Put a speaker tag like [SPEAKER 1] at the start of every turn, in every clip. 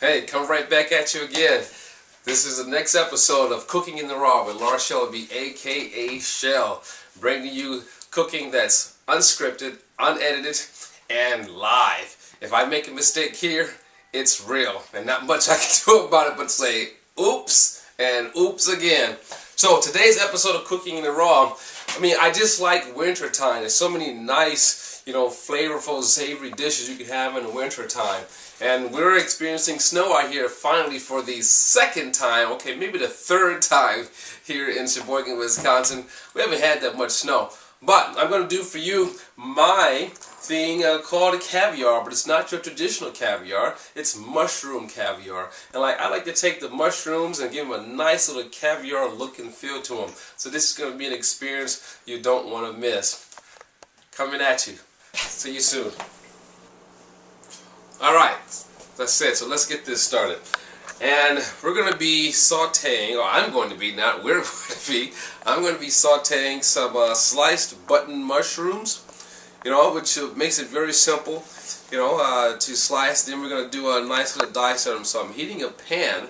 [SPEAKER 1] Hey, come right back at you again. This is the next episode of Cooking in the Raw with Laura Shelby, aka Shell, bringing you cooking that's unscripted, unedited, and live. If I make a mistake here, it's real, and not much I can do about it but say oops and oops again. So today's episode of Cooking in the Raw, I just like winter time. There's so many nice, flavorful, savory dishes you can have in the winter time. And we're experiencing snow out here finally for the second time, okay, maybe the third time here in Sheboygan, Wisconsin. We haven't had that much snow. But I'm going to do for you my thing called caviar, but it's not your traditional caviar. It's mushroom caviar. And I like to take the mushrooms and give them a nice little caviar look and feel to them. So this is going to be an experience you don't want to miss. Coming at you. See you soon. Alright, that's it. So let's get this started. And we're going to be sauteing, or I'm going to be, not we're going to be, I'm going to be sauteing some sliced button mushrooms, which makes it very simple, to slice. Then we're going to do a nice little dice of them. So I'm heating a pan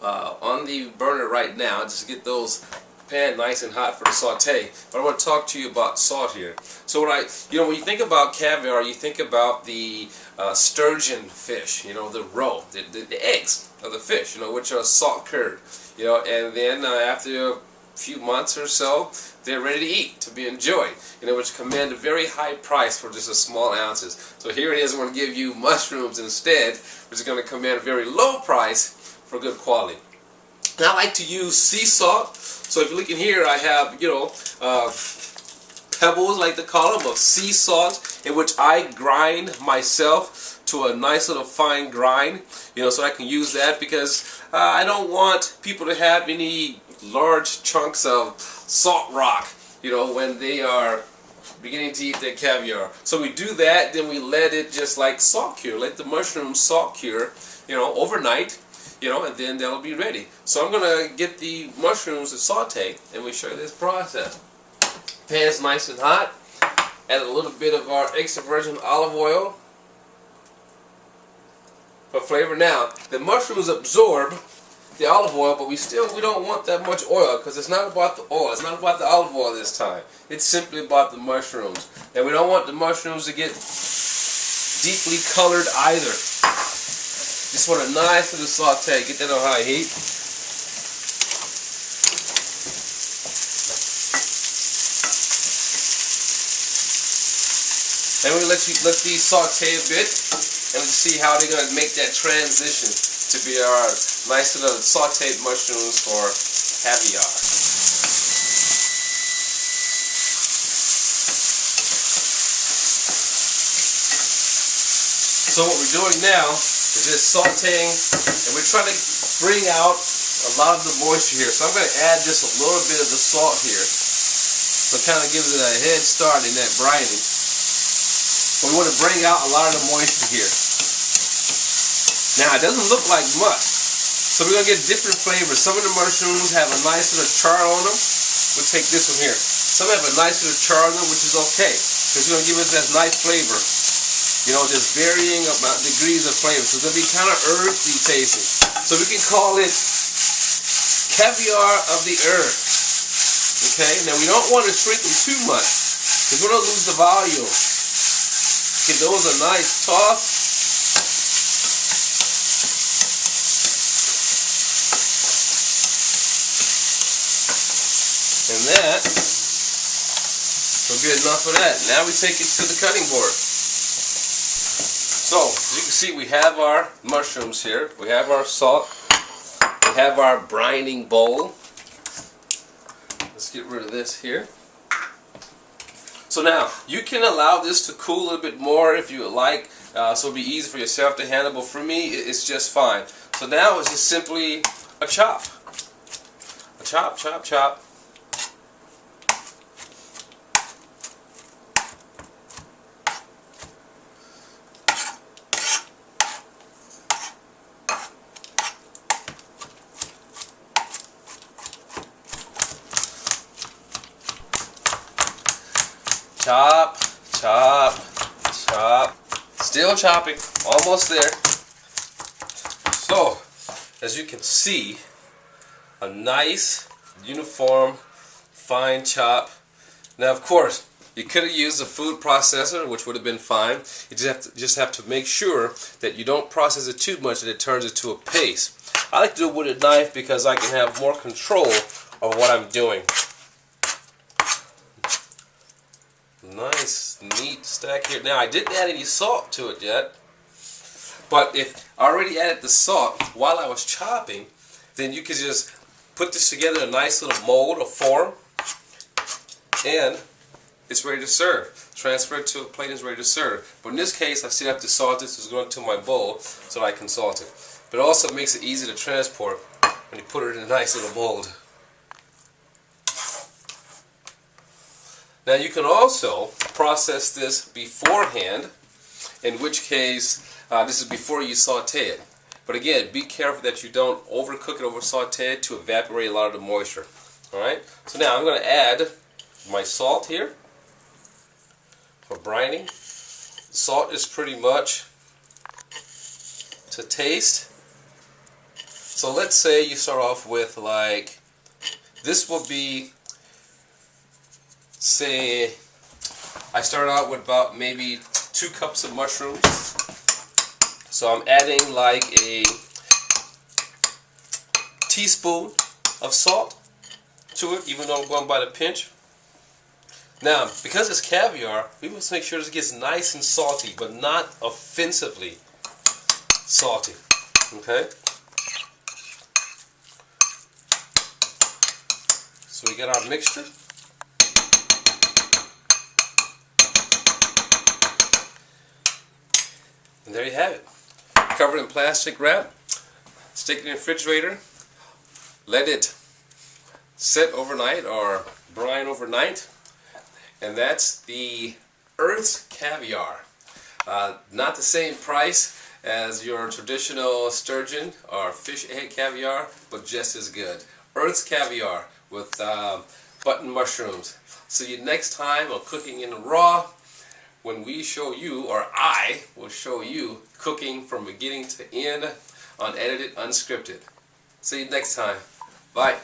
[SPEAKER 1] on the burner right now, just to get those pan nice and hot for the saute. But I want to talk to you about salt here. So when when you think about caviar, you think about the sturgeon fish, the roe, the eggs of the fish, which are salt cured, and then after a few months or so, they're ready to eat, to be enjoyed, which command a very high price for just a small ounces. So here it is, I'm going to give you mushrooms instead, which is going to command a very low price for good quality. Now I like to use sea salt. So if you look in here, I have, pebbles, like to call them, of sea salt, in which I grind myself to a nice little fine grind, so I can use that because I don't want people to have any large chunks of salt rock, when they are beginning to eat their caviar. So we do that, then we let it just like salt cure, let the mushrooms salt cure, overnight. And then they'll be ready. So I'm going to get the mushrooms to saute, and we show you this process. Pan's nice and hot. Add a little bit of our extra virgin olive oil for flavor. Now, the mushrooms absorb the olive oil, but we don't want that much oil, because it's not about the oil. It's not about the olive oil this time. It's simply about the mushrooms. And we don't want the mushrooms to get deeply colored either. Just want a nice little saute. Get that on high heat. And we're going to let these saute a bit, and let's see how they're going to make that transition to be our nice little sauteed mushrooms for caviar. So what we're doing now is just sauteing, and we're trying to bring out a lot of the moisture here. So I'm going to add just a little bit of the salt here, so it kind of gives it a head start in that brining. But we want to bring out a lot of the moisture here. Now it doesn't look like much, so we're going to get different flavors. Some of the mushrooms have a nice little char on them. We'll take this one here. Some have a nice little char on them, which is okay, because it's going to give us that nice flavor. There's varying about degrees of flavor, so they'll be kind of earthy tasting. So we can call it caviar of the earth. Okay, now we don't want to shrink them too much, because we don't lose the volume. Give those a nice toss. And that will be enough of that. Now we take it to the cutting board. So, as you can see, we have our mushrooms here. We have our salt. We have our brining bowl. Let's get rid of this here. So now, you can allow this to cool a little bit more if you would like, so it'll be easy for yourself to handle, but for me, it's just fine. So now it's just simply a chop. A chop, chop, chop. Chop, chop, chop. Still chopping. Almost there. So, as you can see, a nice, uniform, fine chop. Now, of course, you could have used a food processor, which would have been fine. You just have to make sure that you don't process it too much that it turns into a paste. I like to do it with a knife because I can have more control of what I'm doing. Nice, neat stack here. Now, I didn't add any salt to it yet, but if I already added the salt while I was chopping, then you could just put this together in a nice little mold or form, and it's ready to serve. Transfer it to a plate and it's ready to serve. But in this case, I still have to salt this. It's going to my bowl so that I can salt it. But it also makes it easy to transport when you put it in a nice little mold. Now you can also process this beforehand, in which case this is before you saute it. But again, be careful that you don't overcook it, over saute it to evaporate a lot of the moisture. Alright, so now I'm going to add my salt here for brining. Salt is pretty much to taste. So let's say you start off with, like, this will be, say, I start out with about maybe 2 cups of mushrooms. So I'm adding like a teaspoon of salt to it, even though I'm going by the pinch. Now, because it's caviar, we must make sure this gets nice and salty, but not offensively salty. Okay? So we get our mixture. And there you have it. Covered in plastic wrap. Stick it in the refrigerator. Let it sit overnight or brine overnight. And that's the Earth's Caviar. Not the same price as your traditional sturgeon or fish egg caviar, but just as good. Earth's Caviar with button mushrooms. See you next time on Cooking in the Raw, when we show you, or I will show you, cooking from beginning to end, unedited, unscripted. See you next time. Bye.